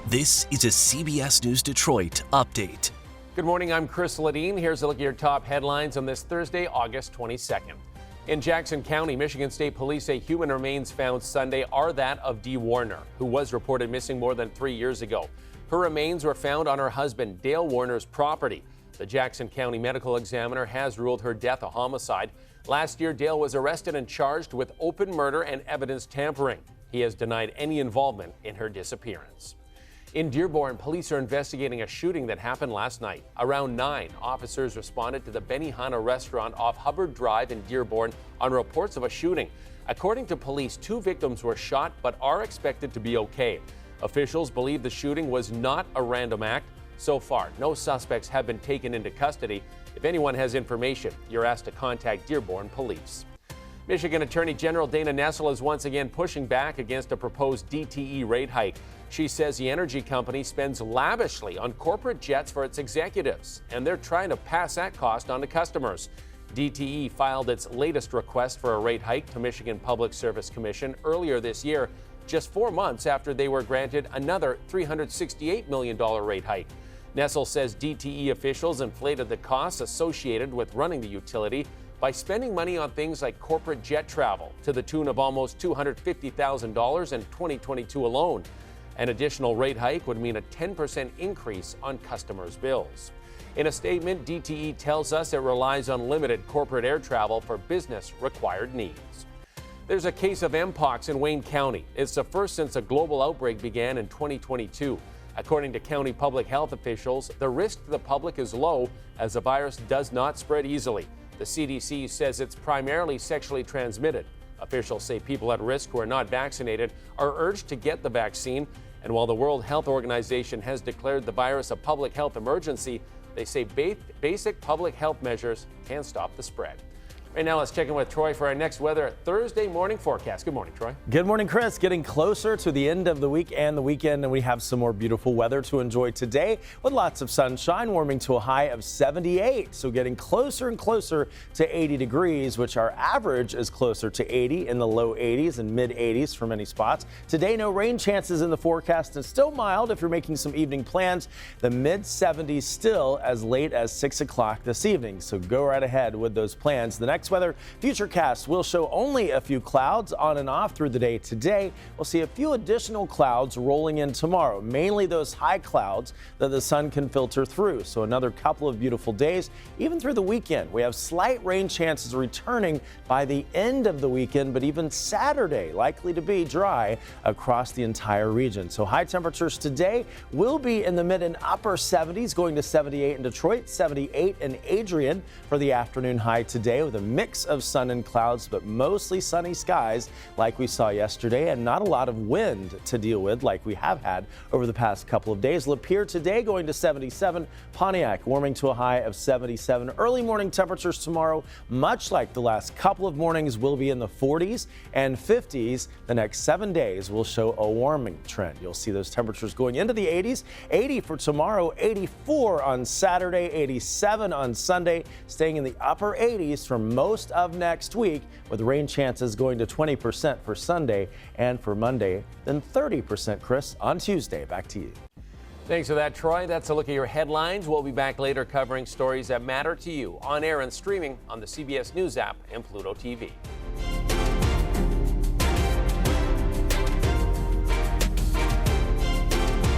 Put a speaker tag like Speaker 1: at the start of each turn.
Speaker 1: This is a CBS News Detroit update.
Speaker 2: Good morning, I'm Chris Ledeen. Here's a look at your top headlines on this Thursday, August 22nd. In Jackson County, Michigan State Police say human remains found Sunday are that of Dee Warner, who was reported missing more than 3 years ago. Her remains were found on her husband Dale Warner's property. The Jackson County medical examiner has ruled her death a homicide. Last year, Dale was arrested and charged with open murder and evidence tampering. He has denied any involvement in her disappearance. In Dearborn, police are investigating a shooting that happened last night. Around 9, officers responded to the Benihana restaurant off Hubbard Drive in Dearborn on reports of a shooting. According to police, 2 victims were shot but are expected to be okay. Officials believe the shooting was not a random act. So far, no suspects have been taken into custody. If anyone has information, you're asked to contact Dearborn Police. Michigan Attorney General Dana Nessel is once again pushing back against a proposed DTE rate hike. She says the energy company spends lavishly on corporate jets for its executives, and they're trying to pass that cost on to customers. DTE filed its latest request for a rate hike to Michigan Public Service Commission earlier this year, just 4 months after they were granted another $368 million rate hike. Nessel says DTE officials inflated the costs associated with running the utility by spending money on things like corporate jet travel to the tune of almost $250,000 in 2022 alone. An additional rate hike would mean a 10% increase on customers' bills. In a statement, DTE tells us it relies on limited corporate air travel for business-required needs. There's a case of Mpox in Wayne County. It's the first since a global outbreak began in 2022. According to county public health officials, the risk to the public is low as the virus does not spread easily. The CDC says it's primarily sexually transmitted. Officials say people at risk who are not vaccinated are urged to get the vaccine. And while the World Health Organization has declared the virus a public health emergency, they say basic public health measures can stop the spread. Right now, let's check in with Troy for our next weather Thursday morning forecast. Good morning, Troy.
Speaker 3: Good morning, Chris. Getting closer to the end of the week and the weekend, and we have some more beautiful weather to enjoy today with lots of sunshine, warming to a high of 78. So getting closer and closer to 80 degrees, which our average is closer to 80 in the low 80s and mid 80s for many spots. Today, no rain chances in the forecast and still mild if you're making some evening plans. The mid 70s still as late as 6 o'clock this evening. So go right ahead with those plans. The next weather futurecast will show only a few clouds on and off through the day today. We'll see a few additional clouds rolling in tomorrow, mainly those high clouds that the sun can filter through. So another couple of beautiful days, even through the weekend. We have slight rain chances returning by the end of the weekend, but even Saturday likely to be dry across the entire region. So high temperatures today will be in the mid and upper 70s, going to 78 in Detroit, 78 in Adrian for the afternoon high today, with a mix of sun and clouds, but mostly sunny skies like we saw yesterday, and not a lot of wind to deal with like we have had over the past couple of days. Lapeer today going to 77, Pontiac warming to a high of 77. Early morning temperatures tomorrow, much like the last couple of mornings, will be in the 40s and 50s. The next 7 days will show a warming trend. You'll see those temperatures going into the 80s, 80 for tomorrow, 84 on Saturday, 87 on Sunday, staying in the upper 80s for most of next week, with rain chances going to 20% for Sunday, and for Monday, then 30%, Chris, on Tuesday. Back to you.
Speaker 2: Thanks for that, Troy. That's a look at your headlines. We'll be back later covering stories that matter to you on air and streaming on the CBS News app and Pluto TV.